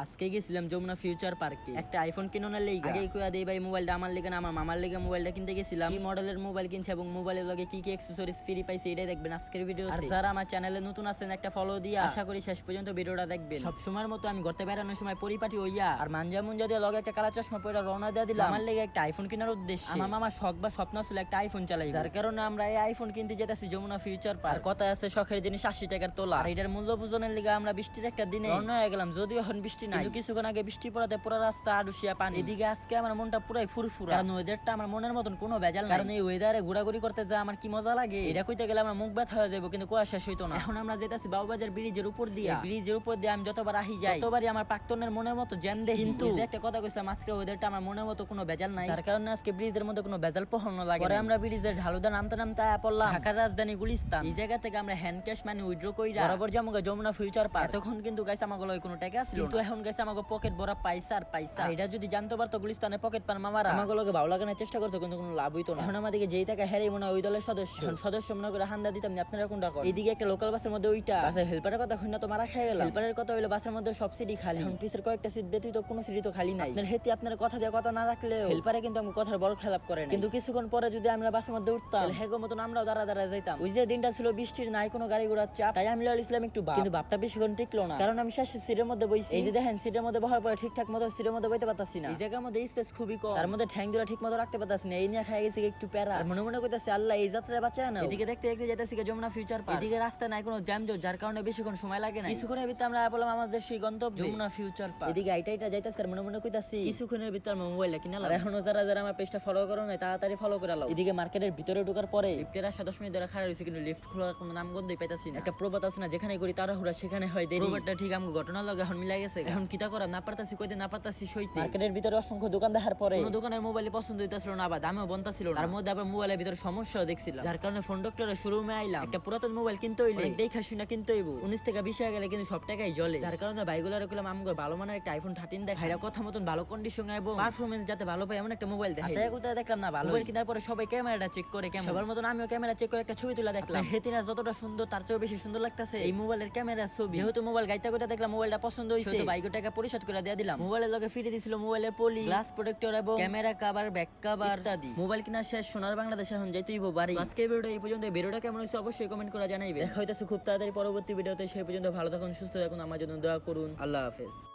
আজকে গেছিলাম যমুনা ফিউচার পার্কে একটা আইফোন কিনার লেগে। আগে কইয়া দেই ভাই মোবাইলটা আমার লেগে না, আমার মামার লেগে মোবাইলটা কিনতে গেছিলাম। কি মডেলের মোবাইল কিনছে এবং মোবাইলের লগে কি কি অ্যাকসেসরিজ ফ্রি পাইছে এটাই দেখবেন আজকের ভিডিওতে। আর যারা আমার চ্যানেলে নতুন আছেন একটা ফলো দিয়া আশা করি শেষ পর্যন্ত ভিডিওটা দেখবেন। সব সময়ের মতো আমি ঘুরতে বেড়ানোর সময় পরিপাটি হইয়া আর মানজা মুঞ্জা দিয়ে লগে একটা কালা চশমা পরে রওনা দিয়ে দিলাম আমার লেগে একটা আইফোন কেনার উদ্দেশ্যে। আমার মামার শখ বা স্বপ্ন ছিল একটা আইফোন চালাই, যার কারণে আমরা এই আইফোন কিনতে যেতেছি যমুনা ফিউচার পার্ক। কথা আছে শখের জিনিস 80 টাকার তোলা। আর এটার মূল্য বুঝনের লিগে আমরা বৃষ্টির একটা দিনে রওনা হয়ে গেলাম, যদিও এখন বৃষ্টি নাই, কিছুক্ষণ আগে বৃষ্টি পড়াতে পুরো রাস্তা আড়ুসিয়া পানি। এদিকে আজকে আমার মনটা পুরাই ফুরফুরা, কারণ ওয়েদারটা আমার মনের মতন কোনো ভেজাল নাই। কারণ এই ওয়েদারে ঘোরাঘুরি করতে যা আমার কি মজা লাগে, এটা কইতে গেলে আমার মুখ ব্যথা হয়ে যাবো, কিন্তু কুয়াশা শেষ হইতো না। এখন আমরা যেতেছি বাবুবাজার ব্রিজের উপর দিয়ে। ব্রিজের উপর দিয়ে আমি যতবার আহি যাই ততবারই আমার প্রাক্তনের মনের মতো জ্যাম দেখি। কিন্তু একটা কথা কইছিলাম, আজকে ওয়েদারটা আমার মনের মতো কোনো ভেজাল নাই, যার কারণে আজকে ব্রিজের মধ্যে কোনো ভেজাল পোহানো লাগে। পরে আমরা ব্রিজের ঢালুদা নামতে নামতে আয়া পড়লাম ঢাকার রাজধানী গুলিস্তান। এই জায়গা থেকে আমরা হ্যান্ড ক্যাশ মানি উইথড্র কইরা বরাবর যাবো যমুনা ফিউচার পার্ক। তখন কিন্তু গাইস আমাকে লয় কোনো টাকা ছিল, কিন্তু এখন গাইস আমাকে পকেট ভরা পয়সা আর পয়সা। এটা যদি জানতে পারতো গুলিস্তানের পকেট পান মামারা আমাকে লগে ভালো লাগানোর চেষ্টা করতো, কিন্তু কোনো লাভ হইতো না। এখন আমাদেরকে যেই টাকা হেরে মনে হয় ওই দলের সদস্য সদস্য মনে করে হান্দা দিতাম। আপনারা কোনটা করেন? এইদিকে একটা লোকাল বাসের মধ্যে ওইটা বাসের হেল্পারের কথা শুনে তো মারা খেয়ে গেল। হেল্পারের কথা হইলো বাসের মধ্যে সব সিটি খালি, এখন পিছের কয়েকটা সিট ব্যতীত কোনো সিটি তো খালি নাই। আপনার হেতি আপনার কথা দিয়ে কথা না রাখলে হেল্পারে কিন্তু আমি কথার বড় খেলাপ করে না। কিন্তু কিছুক্ষণ পরে যদি আমরা বাসের মধ্যে উঠতাম হেগো মতন আমরাও দাঁড়া দাঁড়া যাইতাম। ওই যে দিনটা ছিল বৃষ্টির, নাই কোনো গাড়ি ঘোড়ার চাপ, তাই আমি ইসলাম একটু কিন্তু বাপটা বেশিক্ষণ টিকলো না, কারণ আমি শেষে সিটের মধ্যে বইছি। এই যে দেখেন সিটের মধ্যে বহার পরে ঠিকঠাক মতো সিটের মধ্যে বইতে পারতাছি না। এই জায়গার মধ্যে স্পেস খুবই কম, তার মধ্যে ঠ্যাং দুলা ঠিক মতো রাখতে পারতাছি না। এই নিয়ে খাই গেছি একটু প্যারা, আর মনে মনে করতেছি আল্লাহ এই যাত্রা বাঁচায় না। এদিকে দেখতে দেখতে যেতেছি যমুনা ফিউচার পার্ক। এদিকে রাস্তা নাই কোনো জ্যামজট, যার কারণে বেশিক্ষণ সময় লাগে না। কিছুক্ষণের ভিতরে আমরা বললাম আমাদের সেই গন্তব্য যমুনা ফিউচার পার্ক। এদিকে আইটা যাইতাছে আর মনে মনে কইতাছি কিছুক্ষণের ভিতরে আমার মোবাইলটা কিনালাম। এখনো যারা যারা আমার পেজটা ফলো করো না তাড়াতাড়ি ফলো করে লাও। এদিকে মার্কেটের ভিতরে ঢোকার পরে লিফটের আসা 10 মিনিট ধরে খাড়া রইছে, কিন্তু লিফট খোলার কোনো নাম গন্ধই পাইতাছি না। একটা প্রবাদ আছে না, যেখানে করি তাড়াহুড়া সেখানে হয় দেরি। প্রবাদটা ঠিক আমগো ঘটনা লগে এখন মিলা গেছে। এখন কিতা করা না পারতাছি কইতে না পারতাছি সইতে। মার্কেটের ভিতরে অসংখ্য দোকান দেখার পরে কোন দোকানের মোবাইল পছন্দ হইতাছিল না, আবার দামও বন্তাছিল না। তার মধ্যে আবার মোবাইলের ভিতরে সমস্যাও দেখছিলাম, যার কারণে ফোন ডক্টরের শোরুমে আইলাম। একটা পুরাতন মোবাইল কিনতে হইলে দেখা শুনা কিনতে হইব। 19 থেকে 20 হয়ে গেলে কিন্তু সব টাকাই জ্বলে, যার কারণে ভাইগুলারে কইলাম আমগো ভালো মানের একটা আইফোন 13 দেখাই, কথা মতন ভালো কন্ডিশন এবং পারফরম্যান্স যাতে ভালো পাই এমন একটা মোবাইল দেখাই। তাই কোথায় দেখলাম না ভালো মোবাইল কেনার পরে সবাই ক্যামেরাটা চেক করে, সবার মতন আমিও ক্যামেরা চেক করে একটা ছবি তুলে দেখলাম। হেতিনা যতটা সুন্দর তার চেয়েও বেশি সুন্দর লাগতেছে এই মোবাইলের ক্যামেরার ছবি। যেহেতু মোবাইল গাইতে গাইতে দেখলাম মোবাইলটা পছন্দ হইছে, তো বাইকো টাকা পরিশোধ করে দিয়ে দিলাম। মোবাইলের লগে ফ্রি দিছিল মোবাইলের পলি, গ্লাস প্রোটেক্টর এবং ক্যামেরা কভার, ব্যাক কভার ইত্যাদি। মোবাইল কেনার শেষ, সোনার বাংলাদেশ এখন যাইতেই বাড়ি। আজকে ভিডিওটা এই পর্যন্ত। ভিডিওটা কেমন হইছে অবশ্যই কমেন্ট করে জানাইবে। দেখা হইতাছে খুব তাড়াতাড়ি পরবর্তী ভিডিওতে। সেই পর্যন্ত ভালো থাকুন, সুস্থ থাকুন, আমার জন্য দোয়া করুন। আল্লাহ হাফেজ।